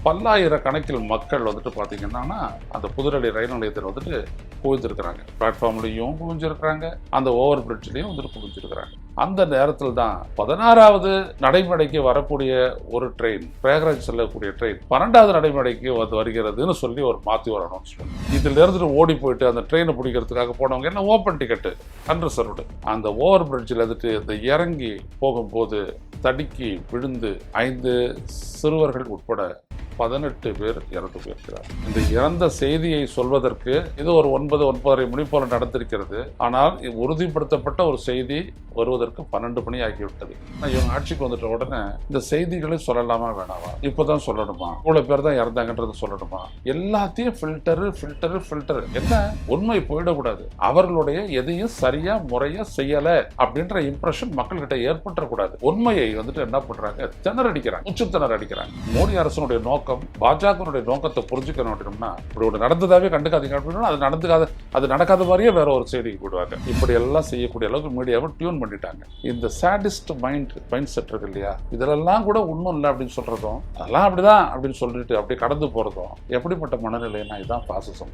பல்லாயிரக்கணக்கில் மக்கள் வந்துட்டு பார்த்தீங்கன்னா அந்த புதுடெல்லி ரயில் நிலையத்தில் வந்துட்டு குவிஞ்சிருக்கிறாங்க. பிளாட்ஃபார்ம்லையும் குவிஞ்சிருக்கிறாங்க, அந்த ஓவர் பிரிட்ஜ்லையும் வந்துட்டு குவிஞ்சிருக்கிறாங்க. அந்த நேரத்தில் தான் 16வது நடைமுறைக்கு வரக்கூடிய ஒரு ட்ரெயின், பிரயாகராஜ் செல்லக்கூடிய ட்ரெயின் 12வது நடைமுறைக்கு வருகிறதுன்னு சொல்லி மாற்றி ஒரு அனௌன்ஸ்மெண்ட். இதில் இருந்துட்டு ஓடி போயிட்டு அந்த ட்ரெயினை பிடிக்கிறதுக்காக போனவங்க என்ன ஓப்பன் டிக்கெட்டு அன்ரிசர்வ்டு. அந்த ஓவர் பிரிட்ஜில் வந்துட்டு இந்த இறங்கி போகும்போது தடுக்கி விழுந்து 5 சிறுவர்கள் உட்பட 18 பேர் இறந்து போயிருக்கிறார். இந்த இறந்த செய்தியை சொல்வதற்கு இது ஒரு 9-9:30 மணி போல நடந்திருக்கிறது. ஆனால் உறுதிப்படுத்தப்பட்ட ஒரு செய்தி வருவதற்கு 12 மணி ஆகிவிட்டது. இவங்க ஆட்சிக்கு வந்துட்ட உடனே இந்த செய்திகளை சொல்லலாமா வேணாமா, இப்பதான் சொல்லணுமா, இவ்வளவு பேர் தான் இறந்தாங்கன்றது சொல்லணுமா, எல்லாத்தையும் ஃபில்டர் என்ன உண்மை போயிடக்கூடாது, அவர்களுடைய எதையும் சரியா முறையா செய்யல அப்படின்ற இம்ப்ரெஷன் மக்கள்கிட்ட ஏற்பட்டக்கூடாது. உண்மையை வந்துட்டு என்ன பண்றாங்க, திணறடிக்கிறாங்க, உச்சு திணறடிக்கிறாங்க. மோடி அரசனுடைய நோக்கம், பாஜகனுடைய நோக்கத்தை புரிஞ்சுக்கணும் அப்படின்னா, இப்படி ஒரு நடந்ததாவே கண்டுக்காதீங்க அப்படின்னா அது நடக்காத மாதிரியே வேற ஒரு செய்திக்கு போடுவாங்க. இப்படி எல்லாம் செய்யக்கூடிய அளவுக்கு மீடியாவை டியூன் பண்ணிட்டாங்க. இந்த சாடிஸ்ட் மைண்ட் செட் இருக்கு இல்லையா, இதெல்லாம் கூட ஒன்றும் இல்லை அப்படின்னு சொல்றதும், அதெல்லாம் அப்படிதான் அப்படின்னு சொல்லிட்டு அப்படியே கடந்து போறதும் எப்படிப்பட்ட மனநிலைன்னா இதுதான் பாசிசம்.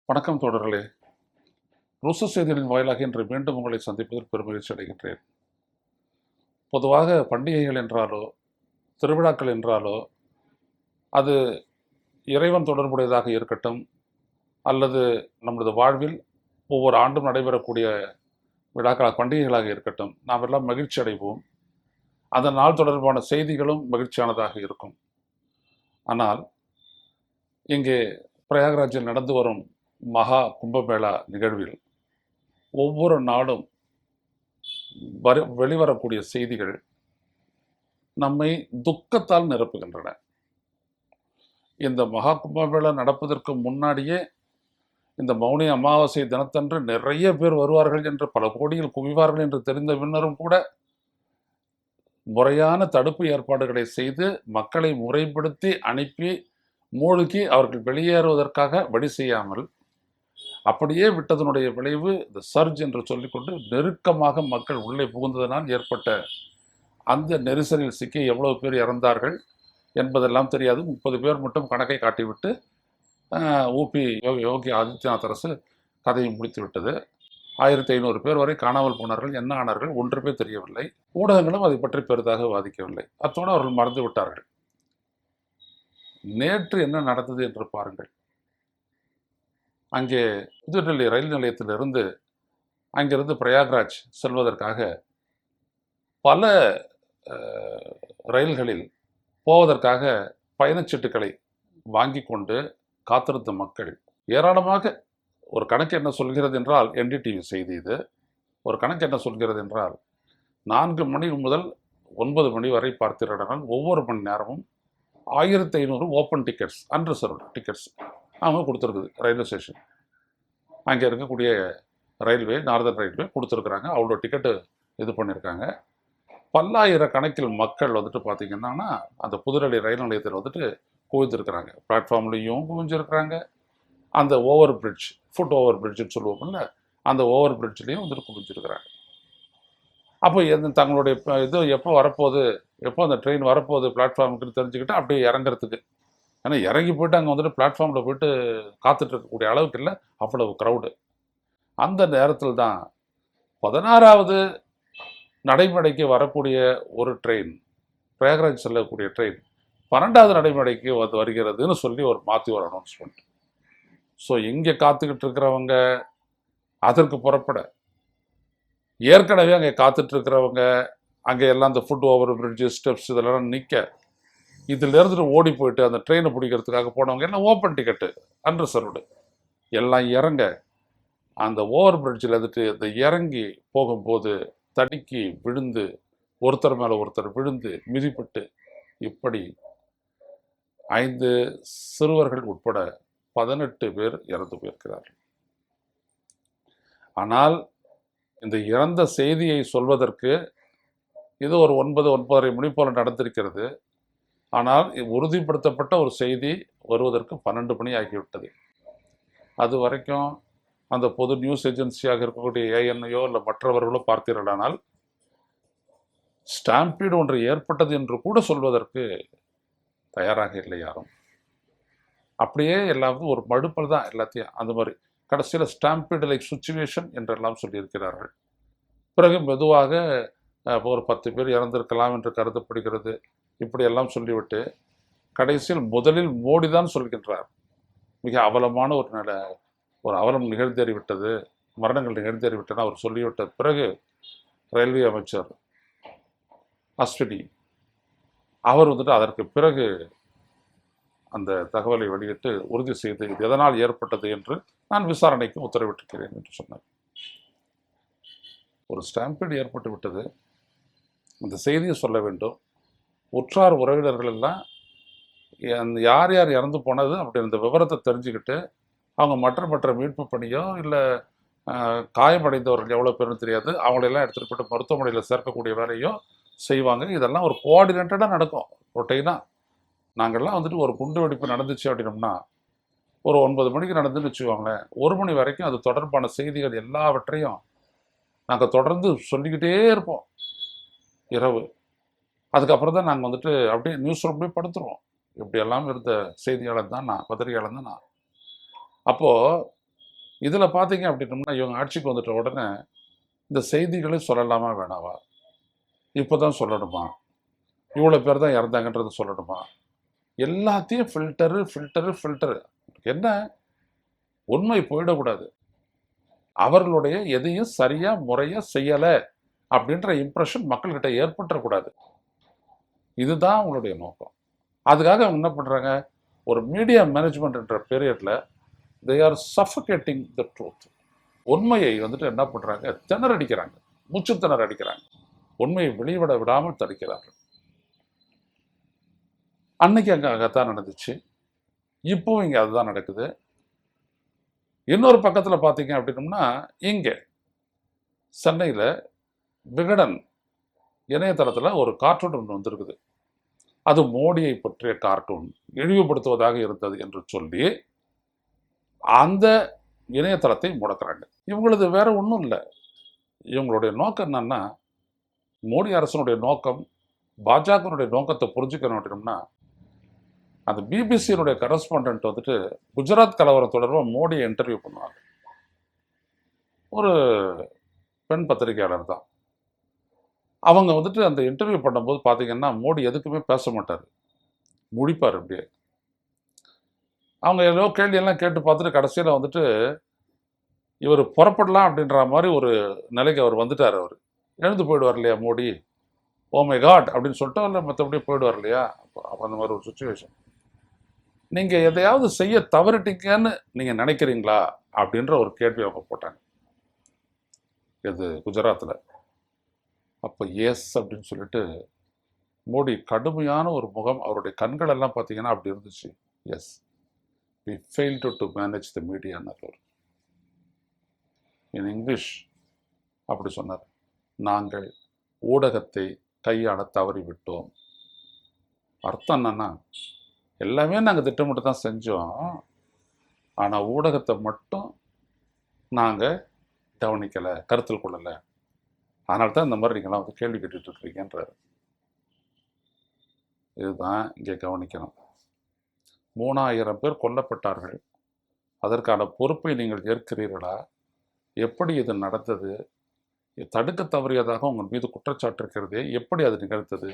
வணக்கம் தோழர்களே, ருசு செய்திகளின் வாயிலாக இன்று மீண்டும் உங்களை சந்திப்பதில் பெருமகிழ்ச்சி அடைகின்றேன். பொதுவாக பண்டிகைகள் என்றாலோ திருவிழாக்கள் என்றாலோ அது இறைவன் தொடர்புடையதாக இருக்கட்டும், அல்லது நமது வாழ்வில் ஒவ்வொரு ஆண்டும் நடைபெறக்கூடிய விழாக்கள் பண்டிகைகளாக இருக்கட்டும், நாம் எல்லாம் மகிழ்ச்சி அடைவோம். அந்த நாள் தொடர்பான செய்திகளும் மகிழ்ச்சியானதாக இருக்கும். ஆனால் இங்கே பிரயாகராஜில் நடந்து வரும் மகா கும்பமேளா நிகழ்வில் ஒவ்வொரு நாளும் வெளிவரக்கூடிய செய்திகள் நம்மை துக்கத்தால் நிரப்புகின்றன. இந்த மகா கும்பமேளா நடப்பதற்கு முன்னாடியே இந்த மௌனி அமாவாசை தினத்தன்று நிறைய பேர் வருவார்கள் என்று, பல கோடியில் குவிவார்கள் என்று தெரிந்த பின்னரும் கூட முறையான தடுப்பு ஏற்பாடுகளை செய்து மக்களை முறைப்படுத்தி அனுப்பி மூழ்கி அவர்கள் வெளியேறுவதற்காக வழி செய்யாமல் அப்படியே விட்டதனுடைய விளைவு இந்த சர்ஜ் என்று சொல்லிக்கொண்டு நெருக்கமாக மக்கள் உள்ளே புகுந்ததனால் ஏற்பட்ட அந்த நெரிசலில் சிக்கி எவ்வளவு பேர் இறந்தார்கள் என்பதெல்லாம் தெரியாது. 30 பேர் மட்டும் கணக்கை காட்டிவிட்டு ஊபி யோகி ஆதித்யநாத் அரசு கதையை முடித்து விட்டது. 1500 பேர் வரை காணாமல் போனார்கள். என்ன ஆனார்கள் ஒன்றுமே தெரியவில்லை. ஊடகங்களும் அதை பற்றி பெரிதாக வாதிக்கவில்லை. அத்தோடு அவர்கள் மறந்து விட்டார்கள். நேற்று என்ன நடந்தது என்று பாருங்கள். அங்கே புதுடெல்லி ரயில் நிலையத்திலிருந்து அங்கிருந்து பிரயாக்ராஜ் செல்வதற்காக பல ரயில்களில் போவதற்காக பயணச்சீட்டுகளை வாங்கி கொண்டு காத்திருந்த மக்கள் ஏராளமாக. ஒரு கணக்கு என்ன சொல்கிறது என்றால், NDTV செய்தி இது, ஒரு கணக்கு என்ன சொல்கிறது என்றால் 4 மணி முதல் 9 மணி வரை பார்த்தீர்கள், ஒவ்வொரு மணி நேரமும் 1500 ஓப்பன் டிக்கெட்ஸ், அன்ரிசர்வ்டு டிக்கெட்ஸ் அவங்க கொடுத்துருக்குது. ரயில்வே ஸ்டேஷன் அங்கே இருக்கக்கூடிய ரயில்வே, நார்தன் ரயில்வே கொடுத்துருக்குறாங்க. அவ்வளோ டிக்கெட்டு இது பண்ணியிருக்காங்க. பல்லாயிரக்கணக்கில் மக்கள் வந்துட்டு பார்த்தீங்கன்னா அந்த புதுடெல்லி ரயில் நிலையத்தில் வந்துட்டு குவிஞ்சிருக்கிறாங்க. பிளாட்ஃபார்ம்லையும் குவிஞ்சிருக்கிறாங்க, அந்த ஓவர் பிரிட்ஜ், ஃபுட் ஓவர் பிரிட்ஜுன்னு சொல்லுவோம்ல, அந்த ஓவர் பிரிட்ஜ்லேயும் வந்துட்டு குவிஞ்சிருக்கிறாங்க. அப்போ தங்களுடைய இது எப்போ வரப்போகுது, எப்போ அந்த ட்ரெயின் வரப்போகுது பிளாட்ஃபார்முக்குன்னு தெரிஞ்சுக்கிட்டு அப்படியே இறங்குறதுக்கு. ஏன்னா இறங்கி போயிட்டு அங்கே வந்துட்டு பிளாட்ஃபார்மில் போயிட்டு காத்துட்டு இருக்கக்கூடிய அளவுக்கு இல்லை, அவ்வளவு க்ரௌடு. அந்த நேரத்தில் தான் 16வது நடைமுறைக்கு வரக்கூடிய ஒரு ட்ரெயின், பிரயாகராஜ் செல்லக்கூடிய ட்ரெயின் 12வது நடைமுறைக்கு வருகிறதுன்னு சொல்லி மாற்றி ஒரு அனௌன்ஸ்மெண்ட். ஸோ இங்கே காத்துக்கிட்டு இருக்கிறவங்க அதற்கு புறப்பட, ஏற்கனவே அங்கே காத்துட்டு இருக்கிறவங்க அங்கே எல்லாம் அந்த ஃபுட் ஓவர் பிரிட்ஜு, ஸ்டெப்ஸ் இதெல்லாம் நிற்க, இதில் இருந்துட்டு ஓடி போயிட்டு அந்த ட்ரெயினை பிடிக்கிறதுக்காக போனவங்க எல்லாம் ஓப்பன் டிக்கெட்டு அன்ரிசர்வ்டு. எல்லாம் இறங்க அந்த ஓவர் பிரிட்ஜில் வந்துட்டு இந்த இறங்கி போகும்போது தடுக்கி விழுந்து ஒருத்தர் மேலே ஒருத்தர் விழுந்து மிதிப்பட்டு இப்படி 5 சிறுவர்கள் உட்பட 18 பேர் இறந்து போயிருக்கிறார்கள். ஆனால் இந்த இறந்த செய்தியை சொல்வதற்கு இது ஒரு 9-9:30 மணி போல நடந்திருக்கிறது. ஆனால் உறுதிப்படுத்தப்பட்ட ஒரு செய்தி வருவதற்கு 12 மணி ஆகிவிட்டது. அது வரைக்கும் அந்த பொது நியூஸ் ஏஜென்சியாக இருக்கக்கூடிய ஏஎன்ஐயோ இல்லை மற்றவர்களோ பார்த்தீர்களானால் ஸ்டாம்பீடு ஒன்று ஏற்பட்டது என்று கூட சொல்வதற்கு தயாராக இல்லை யாரும். அப்படியே எல்லாரும் ஒரு மடுப்பல் தான் எல்லாத்தையும். அந்த மாதிரி கடைசியில் ஸ்டாம்பீடு லைக் சுச்சுவேஷன் என்றெல்லாம் சொல்லியிருக்கிறார்கள். பிறகு மெதுவாக ஒரு 10 பேர் இறந்திருக்கலாம் என்று கருதப்படுகிறது. இப்படியெல்லாம் சொல்லிவிட்டு கடைசியில் முதலில் மோடி தான் சொல்கின்றார், மிக அவலமான ஒரு அவலம் நிகழ்ந்தேறிவிட்டது, மரணங்கள் நிகழ்ந்தேறிவிட்டன அவர் சொல்லிவிட்ட பிறகு ரயில்வே அமைச்சர் அஸ்வினி அவர் வந்துட்டு அதற்கு பிறகு அந்த தகவலை வெளியிட்டு உறுதி செய்து இது எதனால் ஏற்பட்டது என்று நான் விசாரணைக்கு உத்தரவிட்டிருக்கிறேன் என்று சொன்னார். ஒரு ஸ்டாம்பீடு ஏற்பட்டு விட்டது, இந்த செய்தியை சொல்ல வேண்டும். உற்றார் உறவினர்கள் எல்லாம் யார் யார் இறந்து போனது அப்படி இந்த விவரத்தை தெரிஞ்சுக்கிட்டு அவங்க மற்ற மீட்பு பணியோ இல்லை காயமடைந்தவர்கள் எவ்வளோ பேருன்னு தெரியாது, அவங்களெல்லாம் எடுத்துகிட்டு போய்ட்டு மருத்துவமனையில் சேர்க்கக்கூடிய வேலையோ செய்வாங்க. இதெல்லாம் ஒரு கோஆர்டினேட்டடாக நடக்கும் ரொட்டைனாக. நாங்கள்லாம் வந்துட்டு ஒரு குண்டு வெடிப்பு நடந்துச்சு அப்படின்னோம்னா ஒரு 9 மணிக்கு நடந்துன்னு வச்சுக்கோங்களேன், 1 மணி வரைக்கும் அது தொடர்பான செய்திகள் எல்லாவற்றையும் நாங்கள் தொடர்ந்து சொல்லிக்கிட்டே இருப்போம் இரவு. அதுக்கப்புறம் தான் நாங்கள் வந்துட்டு அப்படியே நியூஸ் ரூம்லேயே படுத்துருவோம். இப்படியெல்லாம் இருந்த செய்தியாளர் தான் நான், பத்திரிகையாளர் தான் நான். அப்போது இதில் பார்த்தீங்க அப்படின்னோம்னா இவங்க ஆட்சிக்கு வந்துட்ட உடனே இந்த செய்திகளை சொல்லலாமா வேணாவா, இப்போ தான் சொல்லணுமா, இவ்வளோ பேர் தான் இறந்தாங்கன்றது சொல்லணுமா, எல்லாத்தையும் ஃபில்டரு. என்ன, உண்மை போயிடக்கூடாது, அவர்களுடைய எதையும் சரியாக முறையாக செய்யலை அப்படின்ற இம்ப்ரெஷன் மக்கள்கிட்ட ஏற்பட்டுறக்கூடாது. இதுதான் அவங்களுடைய நோக்கம். அதுக்காக அவங்க என்ன பண்ணுறாங்க, ஒரு மீடியா மேனேஜ்மெண்ட் என்ற பீரியடில் they are suffocating the truth. உண்மையை வந்துட்டு என்ன பண்ணுறாங்க, திணறடிக்கிறாங்க, மூச்சு திணற அடிக்கிறாங்க, உண்மையை வெளிவிட விடாமல் தடுக்கிறார்கள். அன்னைக்கு அங்கத்தான் நடந்துச்சு, இப்போவும் இங்கே அதுதான் நடக்குது. இன்னொரு பக்கத்தில் பார்த்தீங்க அப்படின்னோம்னா இங்கே சென்னையில் விகடன் இணையதளத்தில் ஒரு கார்ட்டூன் ஒன்று வந்திருக்குது. அது மோடியை பற்றிய கார்ட்டூன், இழிவுபடுத்துவதாக இருந்தது என்று சொல்லி அந்த இணையதளத்தை முடக்கிறாங்க. இவங்களது வேற ஒன்றும் இல்லை. இவங்களுடைய நோக்கம் என்னன்னா, மோடி அரசனுடைய நோக்கம் பாஜகனுடைய நோக்கத்தை புரிஞ்சுக்கணும் அப்படின்னோம்னா, அந்த பிபிசியினுடைய கரஸ்பாண்டன்ட் வந்துட்டு குஜராத் கலவரம் தொடர்பாக மோடியை இன்டர்வியூ பண்ணுவாங்க. ஒரு பெண் பத்திரிகையாளர் தான். அவங்க வந்துட்டு அந்த இன்டர்வியூ பண்ணும்போது பார்த்தீங்கன்னா மோடி எதுக்குமே பேச மாட்டார், முடிப்பார் அப்படியே. அவங்க ஏதோ கேள்வியெல்லாம் கேட்டு பார்த்துட்டு கடைசியில் வந்துட்டு இவர் புறப்படலாம் அப்படின்ற மாதிரி ஒரு நிலைக்கு அவர் வந்துட்டார். அவர் எழுந்து போயிடுவார் இல்லையா மோடி, ஓ மை காட் அப்படின்னு சொல்லிட்டு, இல்லை மற்றபடியே போயிடுவார் இல்லையா. அப்போ அந்த மாதிரி ஒரு சுச்சுவேஷன். நீங்கள் எதையாவது செய்ய தவறிட்டீங்கன்னு நீங்கள் நினைக்கிறீங்களா அப்படின்ற ஒரு கேள்வி அவங்க போட்டாங்க, இது குஜராத்தில். அப்போ எஸ் அப்படின்னு சொல்லிட்டு மோடி கடுமையான ஒரு முகம், அவருடைய கண்கள் எல்லாம் பார்த்தீங்கன்னா அப்படி இருந்துச்சு. Yes, we failed to manage the media. In English அப்படி சொன்னார், நாங்கள் ஊடகத்தை கையாள தவறிவிட்டோம். அர்த்தம் என்னன்னா, எல்லாமே நாங்கள் திட்டமிட்டு தான் செஞ்சோம், ஆனால் ஊடகத்தை மட்டும் நாங்கள் கவனிக்கலை, கருத்தில் கொள்ளலை. அதனால தான் இந்த மாதிரி நீங்களாம் வந்து கேள்வி கேட்டுட்டு இருக்கிறீங்கன்றார். இதுதான் இங்கே கவனிக்கணும். 3000 பேர் கொல்லப்பட்டார்கள், அதற்கான பொறுப்பை நீங்கள் ஏற்கிறீர்களா, எப்படி இது நடந்தது, தடுக்க தவறியதாக உங்கள் மீது குற்றச்சாட்டு இருக்கிறதே, எப்படி அது நிகழ்த்தது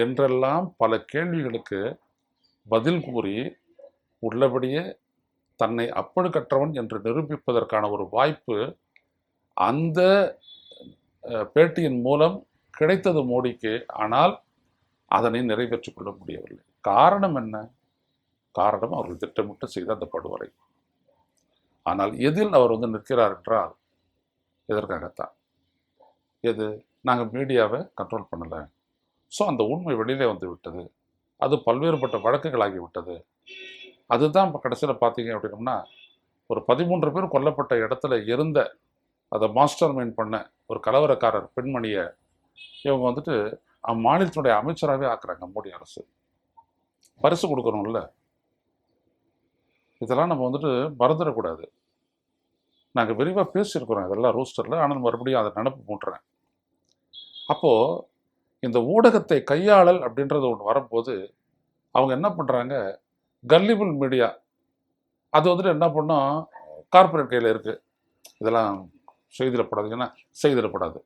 என்றெல்லாம் பல கேள்விகளுக்கு பதில் கூறி உள்ளபடியே தன்னை அப்பழுக்கற்றவன் என்று நிரூபிப்பதற்கான ஒரு வாய்ப்பு அந்த பேட்டியின் மூலம் கிடைத்தது மோடிக்கு. ஆனால் அதனை நிறைவேற்றிக் கொள்ள முடியவில்லை. காரணம் என்ன? காரணம் அவர்கள் திட்டமிட்டு செய்த அந்த படுகொலை. ஆனால் எதில் அவர் வந்து நிற்கிறார் என்றால் இதற்காகத்தான். எது, நாங்கள் மீடியாவை கண்ட்ரோல் பண்ணலை, ஸோ அந்த உண்மை வெளியிலே வந்து விட்டது, அது பல்வேறுபட்ட வழக்குகளாகி விட்டது. அதுதான் இப்போ கடைசியில் பார்த்தீங்க அப்படின்னோம்னா, ஒரு 13 பேர் கொல்லப்பட்ட இடத்துல இருந்த அதை மாஸ்டர் மைண்ட் பண்ண ஒரு கலவரக்காரர் பெண்மணியை இவங்க வந்துட்டு அம்மாநிலத்தினுடைய அமைச்சராகவே ஆக்குறாங்க மோடி அரசு. பரிசு கொடுக்கணும்ல, இதெல்லாம் நம்ம வந்துட்டு மறந்துடக்கூடாது. நாங்கள் விரிவாக பேசியிருக்கிறோம் இதெல்லாம் ரூஸ்டரில். ஆனால் மறுபடியும் அதை நினப்பு மூட்டுறேன். அப்போது இந்த ஊடகத்தை கையாளல் அப்படின்றது ஒன்று வரும்போது அவங்க என்ன பண்ணுறாங்க, கல்லிபிள் மீடியா அது வந்துட்டு என்ன பண்ணோம், கார்ப்பரேட் கையில் இருக்குது. இதெல்லாம் செய்திடப்படாதீங்கன்னா செய்திடப்படாது,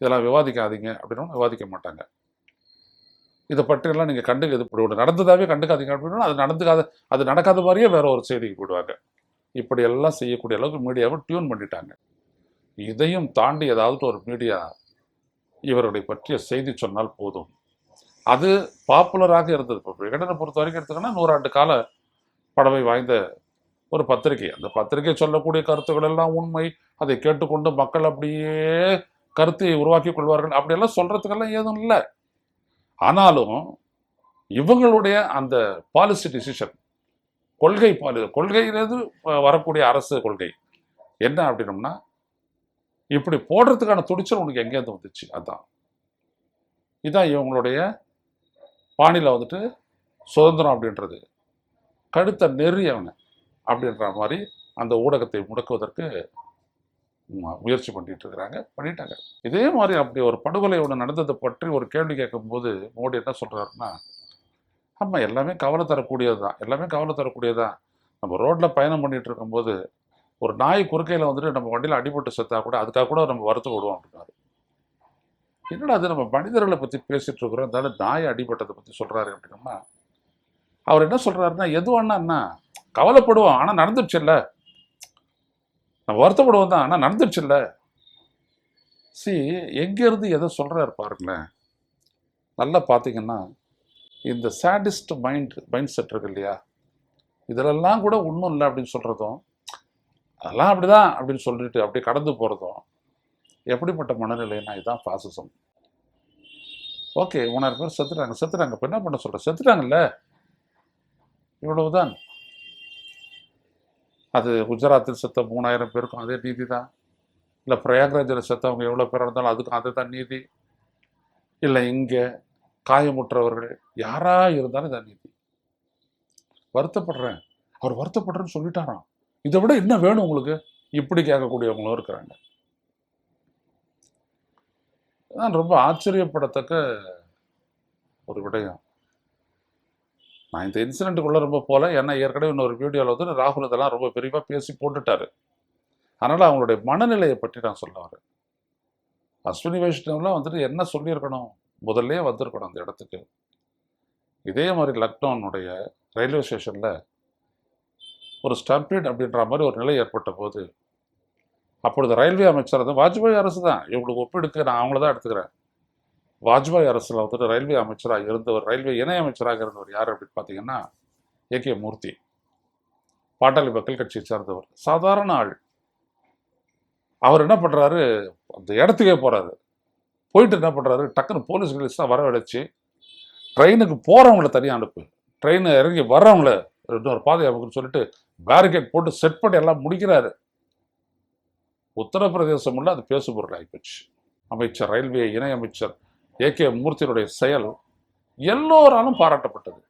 இதெல்லாம் விவாதிக்காதீங்க அப்படின்னா விவாதிக்க மாட்டாங்க. இதை பற்றியெல்லாம் நீங்கள் இது இப்படி ஒன்று நடந்ததாகவே கண்டுக்காதீங்க அப்படின்னா அது நடக்காத மாதிரியே வேற ஒரு செய்திக்கு போயிடுவாங்க. இப்படியெல்லாம் செய்யக்கூடிய அளவுக்கு மீடியாவை டியூன் பண்ணிட்டாங்க. இதையும் தாண்டி ஏதாவது ஒரு மீடியா இவர்களை பற்றிய செய்தி சொன்னால் போதும், அது பாப்புலராக இருந்தது. இப்போ விகடனை பொறுத்த வரைக்கும் எடுத்துக்கன்னா 100 ஆண்டு கால பழமை வாய்ந்த ஒரு பத்திரிகை. அந்த பத்திரிகை சொல்லக்கூடிய கருத்துக்கள் எல்லாம் உண்மை, அதை கேட்டுக்கொண்டு மக்கள் அப்படியே கருத்தை உருவாக்கி கொள்வார்கள் அப்படியெல்லாம் சொல்றதுக்கெல்லாம் ஏதும் இல்லை. ஆனாலும் இவங்களுடைய அந்த பாலிசி டிசிஷன், கொள்கையிலிருந்து வரக்கூடிய அரசு கொள்கை என்ன அப்படின்னம்னா, இப்படி போடுறதுக்கான துடிச்சல் உனக்கு எங்கேருந்து வந்துச்சு, இதான் இவங்களுடைய பாணியில் வந்துட்டு சுதந்திரம் அப்படின்றது. கழுத்த நெறியவன அப்படின்ற மாதிரி அந்த ஊடகத்தை முடக்குவதற்கு முயற்சி பண்ணிட்டாங்க. இதே மாதிரி அப்படி ஒரு படுகொலை ஒன்று நடந்ததை பற்றி ஒரு கேள்வி கேட்கும்போது மோடி என்ன சொல்றாருன்னா, ஆமாம் எல்லாமே கவலை தரக்கூடியதுதான். நம்ம ரோட்டில் பயணம் பண்ணிட்டு இருக்கும்போது ஒரு நாய் குறுக்கையில் வந்துட்டு நம்ம வண்டியில் அடிபட்டு செத்தா கூட அதுக்காக கூட நம்ம வருத்த விடுவோம் அப்படின்னாரு. என்னடா அது, நம்ம மனிதர்களை பற்றி பேசிட்டு இருக்கிறோம், இருந்தாலும் நாய் அடிபட்டதை பற்றி சொல்றாரு அப்படின்னா, அவர் என்ன சொல்றாருன்னா, எதுவானா கவலைப்படுவோம் ஆனால் நடந்துடுச்சு இல்லை, நம்ம வருத்தப்படுவோம் தான் ஆனால் நடந்துடுச்சு இல்லை. எங்கேருந்து எதை சொல்றாரு பாருங்களேன். நல்லா பார்த்தீங்கன்னா இந்த சாடிஸ்ட் மைண்ட் செட் இருக்கு இல்லையா, இதிலெல்லாம் கூட ஒன்றும் இல்லை அப்படின்னு சொல்றதும், அதெல்லாம் அப்படிதான் அப்படின்னு சொல்லிட்டு அப்படியே கடந்து போறதும் எப்படிப்பட்ட மனநிலைன்னா இதுதான் ஃபாசிசம். ஓகே, 3000 பேர் செத்துட்டாங்க, இப்போ என்ன பண்ண சொல்ற, செத்துட்டாங்கல்ல, இவ்வளவுதான். அது குஜராத்தில் செத்த 3000 பேருக்கும் அதே நீதி தான், இல்லை பிரயாக்ராஜில் செத்தவங்க எவ்வளோ பேர் இருந்தாலும் அதுக்கும் அதை தான் நீதி, இல்லை இங்கே காயமுற்றவர்கள் யாரா இருந்தாலும் இதான் நீதி. அவர் வருத்தப்படுறேன்னு சொல்லிட்டாராம், இதை விட என்ன வேணும் உங்களுக்கு, இப்படி கேட்கக்கூடியவங்களும் இருக்கிறாங்க. தான் ரொம்ப ஆச்சரியப்படத்தக்க ஒரு விடயம். நான் இந்த இன்சிடென்ட்டுக்குள்ளே ரொம்ப போல, ஏன்னா ஏற்கனவே இன்னொரு வீடியோவில் வந்து ராகுல் இதெல்லாம் ரொம்ப விரிவாக பேசி போட்டுட்டாரு. அதனால் அவங்களுடைய மனநிலையை பற்றி நான் சொல்ல வரேன். அஸ்வினி வைஷ்ணவ்லாம் வந்துட்டு என்ன சொல்லியிருக்கணும், முதல்ல வந்திருக்கணும் அந்த இடத்துக்கு. இதே மாதிரி லக்னோனுடைய ரயில்வே ஸ்டேஷனில் ஒரு ஸ்டம்பீட் அப்படின்ற மாதிரி ஒரு நிலை ஏற்பட்ட போது, அப்பொழுது ரயில்வே அமைச்சர் அது வாஜ்பாய் அரசு தான், இவங்களுக்கு ஒப்பெடுக்க நான் அவங்கள தான் எடுத்துக்கிறேன். வாஜ்பாய் அரசில் வந்துட்டு ரயில்வே அமைச்சராக இருந்தவர், ரயில்வே இணை அமைச்சராக இருந்தவர் யார் அப்படின்னு பார்த்தீங்கன்னா ஏகே மூர்த்தி, பாட்டாளி மக்கள் கட்சியை சேர்ந்தவர், சாதாரண ஆள். அவர் என்ன பண்ணுறாரு, அந்த இடத்துக்கே போகிறாரு. போயிட்டு என்ன பண்ணுறாரு, டக்குன்னு போலீஸ் கிலீஸ்லாம் வரவழைச்சி ட்ரெயினுக்கு போகிறவங்கள தனியாக அனுப்பு, ட்ரெயின் இறங்கி வர்றவங்கள இன்னொரு பாதை அமைக்குன்னு சொல்லிட்டு பேரிகேட் போட்டு செட் பண்ணி எல்லாம் முடிக்கிறாரு. உத்தரப்பிரதேசம் உள்ள அது பேசு பொருள் ஆகிப்போச்சு. அமைச்சர், ரயில்வே இணை அமைச்சர் ஏகே மூர்த்தியினுடைய செயல் எல்லோராலும் பாராட்டப்பட்டது.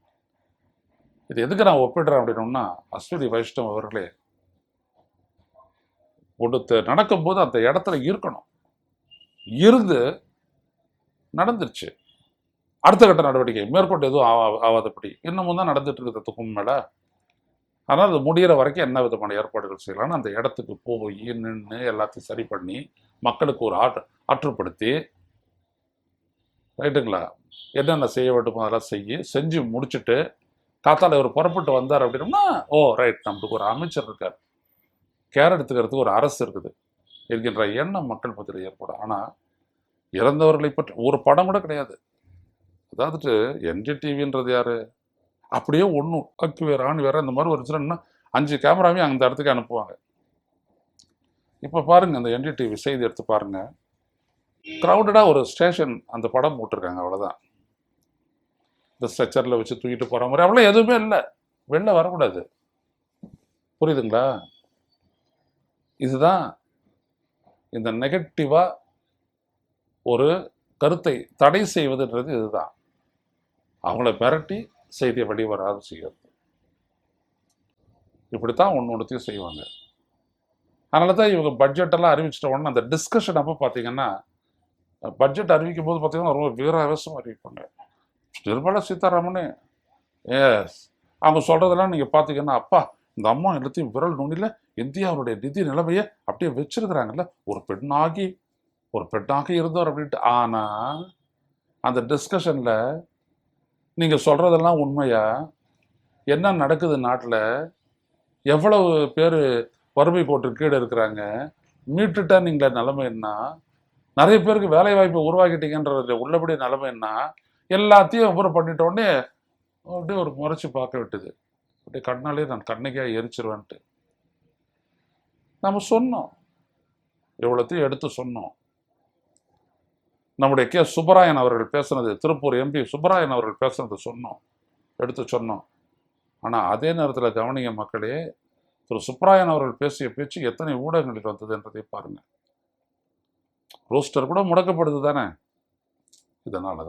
இது எதுக்கு நான் ஒப்பிடுறேன் அப்படின்னோம்னா, அஸ்வினி வைஷ்ணவ் அவர்களே ஒன்று நடக்கும்போது அந்த இடத்துல இருக்கணும், இருந்து நடந்துருச்சு. அடுத்த கட்ட நடவடிக்கை மேற்கொண்டு எதுவும் ஆகாதபடி இன்னமும் தான் நடந்துட்டு இருக்குது துக்கும் மேலே. ஆனால் அது முடிகிற வரைக்கும் என்ன விதமான ஏற்பாடுகள் செய்யலாம்னு அந்த இடத்துக்கு போய் நின்று எல்லாத்தையும் சரி பண்ணி மக்களுக்கு ஒரு ஆற்றுப்படுத்தி, ரைட்டுங்களா, என்னென்ன செய்ய வேண்டுமோ அதெல்லாம் செஞ்சு முடிச்சுட்டு காத்தால இவர் புறப்பட்டு வந்தார் அப்படின்னா, ஓ ரைட், நம்மளுக்கு ஒரு அமைச்சர் இருக்கார், கேர் எடுத்துக்கிறதுக்கு ஒரு அரசு இருக்குது என்கின்ற எண்ணம் மக்கள் மத்தியில் ஏற்படும். ஆனால் இறந்தவர்களை பற்றி ஒரு படம் கூட கிடையாது. அதாவது என்டிடிவின்றது யாரு, அப்படியே ஒன்றும் அக்கு வேற ஆணி வேற இந்த மாதிரி ஒரு இன்சிடென்ட்னா 5 கேமராவையும் அந்த இடத்துக்கு அனுப்புவாங்க. இப்போ பாருங்க, அந்த என்டிடிவி செய்தி எடுத்து பாருங்க, க்ரௌடடாக ஒரு ஸ்டேஷன் அந்த படம் போட்டிருக்காங்க, அவ்வளோதான். இந்த ஸ்ட்ரெச்சரில் வச்சு தூக்கிட்டு போகிற மாதிரி அவ்வளோ எதுவுமே இல்லை, வெளில வரக்கூடாது. புரியுதுங்களா? இதுதான் இந்த நெகட்டிவாக ஒரு கருத்தை தடை செய்வதுன்றது. இதுதான் அவங்கள மிரட்டி செய்தியை வெளிவராது செய்கிறது. இப்படித்தான் ஒன்றுத்தையும் செய்வாங்க. அதனால தான் இவங்க பட்ஜெட்டெல்லாம் அறிவிச்சிட்ட உடனே அந்த டிஸ்கஷன் அப்போ பார்த்தீங்கன்னா, பட்ஜெட் அறிவிக்கும் போது பார்த்தீங்கன்னா ரொம்ப வீராவேசமாக அறிவிப்பாங்க. நிர்மலா சீதாராமன் எஸ் அவங்க சொல்கிறதெல்லாம் நீங்கள் பார்த்தீங்கன்னா, அப்பா இந்த அம்மா எல்லாத்தையும் விரல் நுனியில் இந்தியாவுடைய நிதி நிலைமையை அப்படியே வச்சிருக்கிறாங்கல்ல, ஒரு பெண்ணாக இருந்தவர் அப்படின்ட்டு. ஆனால் அந்த டிஸ்கஷனில் நீங்கள் சொல்கிறதெல்லாம் உண்மையா, என்ன நடக்குது நாட்டில், எவ்வளவு பேர் வறுமை கோட்டு கீழே இருக்கிறாங்க, மீட்டுட்டா நீங்கள நிலைமை என்ன, நிறைய பேருக்கு வேலை வாய்ப்பை உருவாக்கிட்டீங்கன்றது உள்ளபடி நிலைமை என்ன, எல்லாத்தையும் அப்புறம் பண்ணிட்ட உடனே அப்படியே ஒரு முறைச்சி பார்க்க விட்டுது. அப்படியே கண்ணாலே நான் கண்ணைக்காக எரிச்சிருவேன்ட்டு நம்ம சொன்னோம். எவ்வளோத்தையும் எடுத்து சொன்னோம். நம்முடைய கே சுப்பராயன் அவர்கள் பேசுனது, திருப்பூர் எம்பி சுப்பராயன் அவர்கள் பேசுனது சொன்னோம், எடுத்து சொன்னோம். ஆனால் அதே நேரத்தில் கவனிங்க மக்களே, திரு சுப்பராயன் அவர்கள் பேசிய பேச்சு எத்தனை ஊடகங்களில் வந்தது என்பதை பாருங்க. ரோஸ்டர் கூட முடக்கப்படுது தானே. இதனால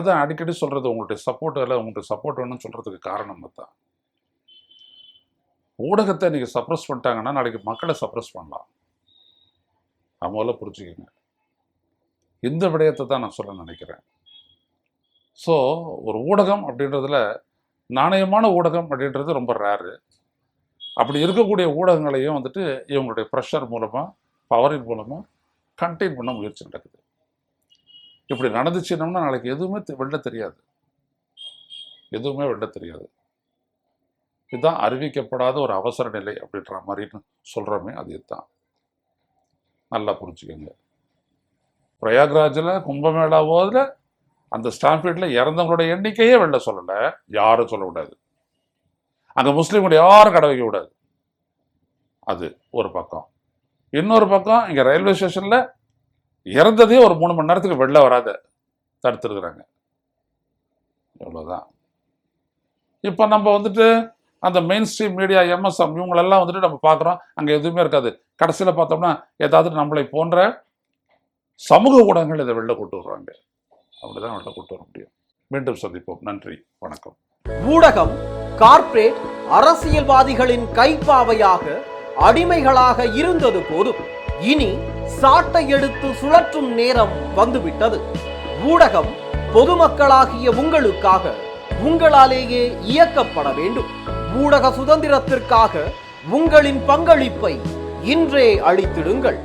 தான் அடிக்கடி சொல்றது, உங்களுடைய சப்போர்ட் வேணும்னு சொல்றதுக்கு காரணம் தான். ஊடகத்தை நீங்க சப்ரஸ் பண்ணிட்டாங்கன்னா நாளைக்கு மக்களை சப்ரஸ் பண்ணலாம். அவங்கள புரிஞ்சுக்கங்க. இந்த விடயத்தை தான் நான் சொல்ல நினைக்கிறேன். ஸோ ஒரு ஊடகம் அப்படின்றதுல நாணயமான ஊடகம் அப்படின்றது ரொம்ப ரேரு. அப்படி இருக்கக்கூடிய ஊடகங்களையும் வந்துட்டு இவங்களுடைய ப்ரெஷர் மூலமாக, பவரின் மூலமாக கண்டெயின் பண்ண முயற்சி நடக்குது. இப்படி நடந்துச்சுன்னோம்னா நாளைக்கு எதுவுமே வெளில தெரியாது. இதுதான் அறிவிக்கப்படாத ஒரு அவசர நிலை அப்படின்ற மாதிரி சொல்கிறோமே, அது இதுதான். நல்லா புரிஞ்சுக்கோங்க. பிரயாக்ராஜில் கும்பமேளா போதில் அந்த ஸ்டாம்பீட்டில் இறந்தவங்களோட எண்ணிக்கையே வெளில சொல்லலை, யாரும் சொல்லக்கூடாது. அங்கே முஸ்லீம்களுடைய யாரும் கடை வைக்க கூடாது. அது ஒரு பக்கம். இன்னொரு பக்கம் இங்கே ரயில்வே ஸ்டேஷனில் இறந்ததே ஒரு 3 மணி நேரத்துக்கு வெளில வராத தடுத்துருக்குறாங்க. இவ்வளோதான். இப்போ நம்ம வந்துட்டு அந்த மெயின் ஸ்ட்ரீம் மீடியா, எம்எஸ்எம் இவங்களெல்லாம் வந்துட்டு நம்ம பார்க்குறோம், அங்கே எதுவுமே இருக்காது. கடைசியில் பார்த்தோம்னா ஏதாவது நம்மளை போன்ற சமூக ஊடகங்கள் இதை வெளில கொண்டு வருவாங்க. அப்படிதான் வெளில கொண்டு வர முடியும். மீண்டும் சந்திப்போம். நன்றி, வணக்கம். ஊடகம் கார்ப்பரேட் அரசியல்வாதிகளின் கைப்பாவையாக, அடிமைகளாக இருந்தது போதும். இனி சாட்டை எடுத்து சுழற்றும் நேரம் வந்துவிட்டது. ஊடகம் பொதுமக்களாகிய உங்களுக்காக, உங்களாலேயே இயக்கப்பட வேண்டும். ஊடக சுதந்திரத்திற்காக உங்களின் பங்களிப்பை இன்றே அளித்திடுங்கள்.